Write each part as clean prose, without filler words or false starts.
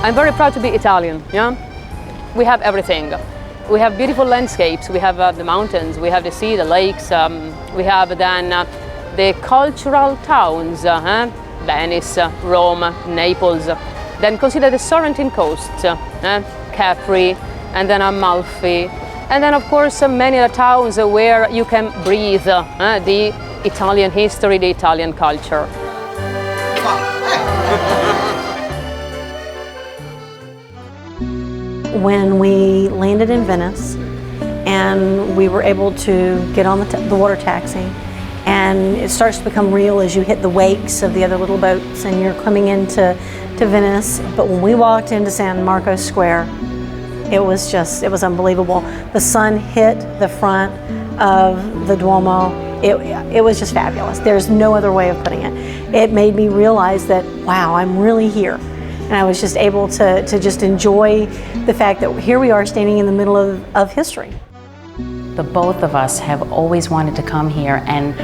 I'm very proud to be Italian, yeah? We have everything. We have beautiful landscapes, we have the mountains, we have the sea, the lakes, we have then the cultural towns, Venice, Rome, Naples. Then consider the Sorrentine coast, Capri, and then Amalfi. And then of course many other towns where you can breathe the Italian history, the Italian culture. When we landed in Venice and we were able to get on the water taxi, and it starts to become real as you hit the wakes of the other little boats and you're coming into Venice. But when we walked into San Marcos Square, it was unbelievable. The sun hit the front of the Duomo. It was just fabulous. There's no other way of putting it. It made me realize that, wow, I'm really here. And I was just able to just enjoy the fact that here we are standing in the middle of history. The both of us have always wanted to come here, and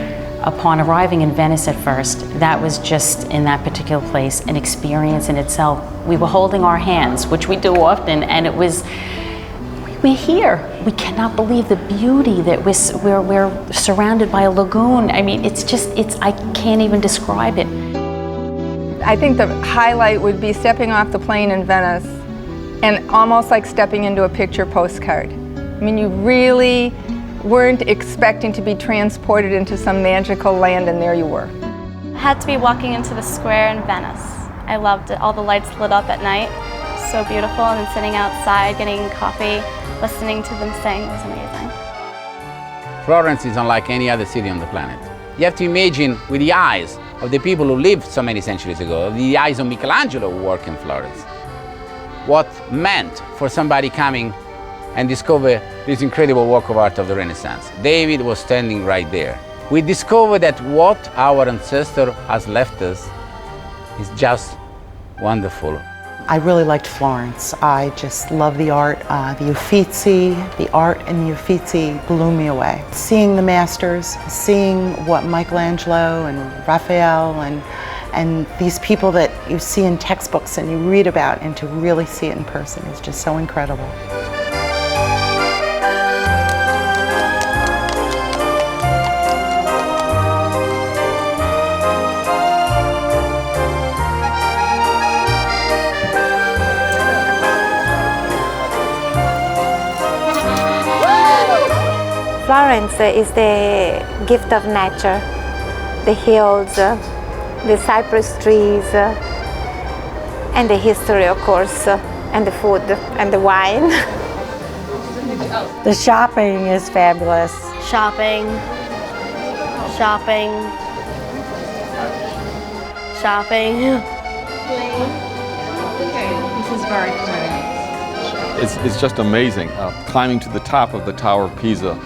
upon arriving in Venice at first, that was just, in that particular place, an experience in itself. We were holding our hands, which we do often, and it was, we're here. We cannot believe the beauty that we're surrounded by a lagoon. I mean, I can't even describe it. I think the highlight would be stepping off the plane in Venice and almost like stepping into a picture postcard. I mean, you really weren't expecting to be transported into some magical land, and there you were. I had to be walking into the square in Venice. I loved it. All the lights lit up at night. So beautiful, and then sitting outside, getting coffee, listening to them sing was amazing. Florence is unlike any other city on the planet. You have to imagine with the eyes of the people who lived so many centuries ago, the eyes of Michelangelo who worked in Florence, what meant for somebody coming and discover this incredible work of art of the Renaissance. David was standing right there. We discovered that what our ancestor has left us is just wonderful. I really liked Florence. I just love the art, the Uffizi, the art in the Uffizi blew me away. Seeing the masters, seeing what Michelangelo and Raphael and these people that you see in textbooks and you read about, and to really see it in person is just so incredible. Florence is the gift of nature, the hills, the cypress trees, and the history, of course, and the food and the wine. The shopping is fabulous. Shopping, shopping, shopping. This is very exciting. It's just amazing. Climbing to the top of the Tower of Pisa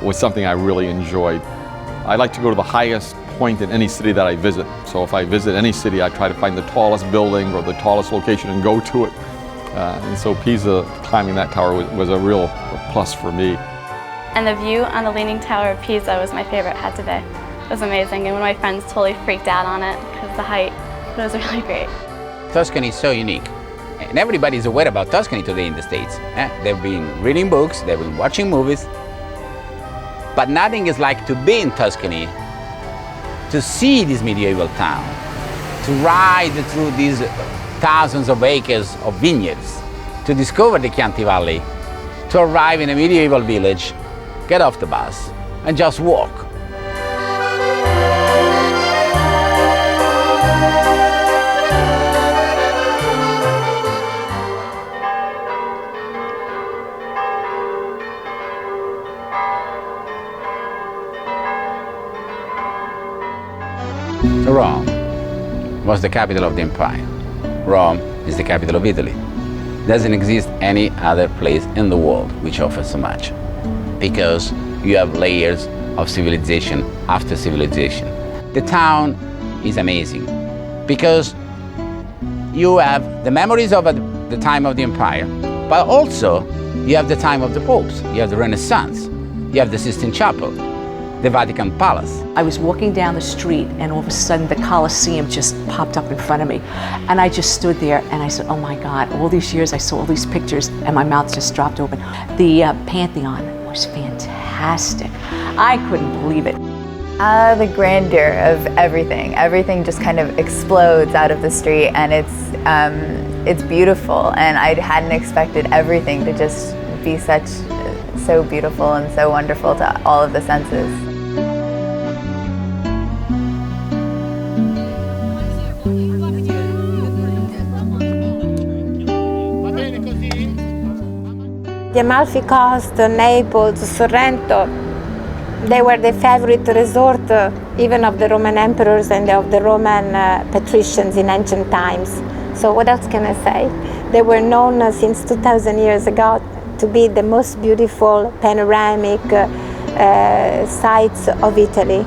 was something I really enjoyed. I like to go to the highest point in any city that I visit. So if I visit any city, I try to find the tallest building or the tallest location and go to it. And so Pisa, climbing that tower was a real plus for me. And the view on the Leaning Tower of Pisa was my favorite hat today. It was amazing, and one of my friends totally freaked out on it because of the height, but it was really great. Tuscany is so unique. And everybody's aware about Tuscany today in the States. They've been reading books, they've been watching movies. But nothing is like to be in Tuscany, to see this medieval town, to ride through these thousands of acres of vineyards, to discover the Chianti Valley, to arrive in a medieval village, get off the bus, and just walk. Rome was the capital of the empire. Rome is the capital of Italy. Doesn't exist any other place in the world which offers so much, because you have layers of civilization after civilization. The town is amazing because you have the memories of the time of the empire, but also you have the time of the popes, you have the Renaissance, you have the Sistine Chapel, the Vatican Palace. I was walking down the street and all of a sudden the Colosseum just popped up in front of me. And I just stood there and I said, oh my God, all these years I saw all these pictures and my mouth just dropped open. The Pantheon was fantastic. I couldn't believe it. The grandeur of everything. Everything just kind of explodes out of the street, and it's beautiful, and I hadn't expected everything to just be so beautiful and so wonderful to all of the senses. The Amalfi Coast, Naples, Sorrento, they were the favorite resort even of the Roman emperors and of the Roman patricians in ancient times. So what else can I say? They were known since 2,000 years ago to be the most beautiful panoramic sites of Italy.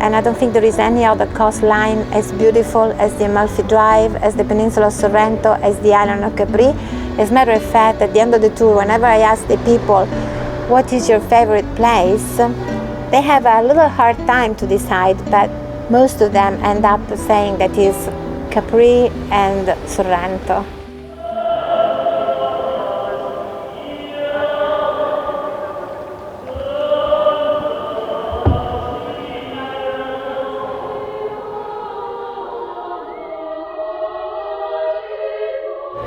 And I don't think there is any other coastline as beautiful as the Amalfi Drive, as the peninsula of Sorrento, as the island of Capri. As a matter of fact, at the end of the tour, whenever I ask the people, what is your favorite place? They have a little hard time to decide, but most of them end up saying that is Capri and Sorrento.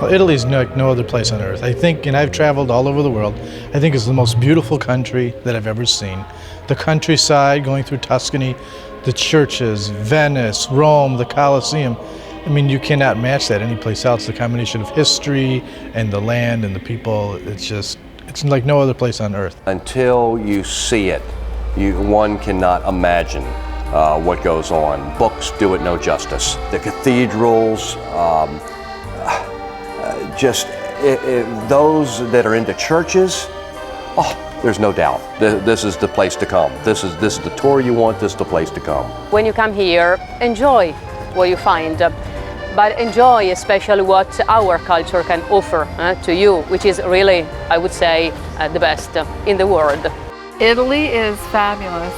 Well, Italy's like no other place on earth. I think, and I've traveled all over the world, I think it's the most beautiful country that I've ever seen. The countryside, going through Tuscany, the churches, Venice, Rome, the Colosseum. I mean, you cannot match that anyplace else. The combination of history and the land and the people, it's like no other place on earth. Until you see it, one cannot imagine what goes on. Books do it no justice. The cathedrals, those that are into churches, there's no doubt. This is the place to come. This is the tour you want. This is the place to come. When you come here, enjoy what you find, but enjoy especially what our culture can offer to you, which is really, I would say, the best in the world. Italy is fabulous.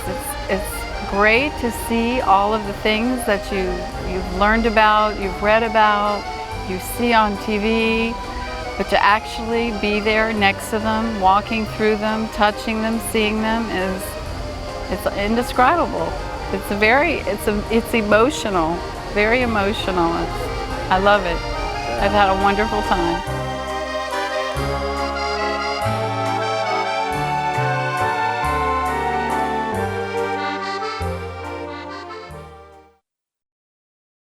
It's great to see all of the things that you've learned about, you've read about, you see on TV, but to actually be there next to them, walking through them, touching them, seeing them it's indescribable. It's emotional, very emotional. I love it. I've had a wonderful time.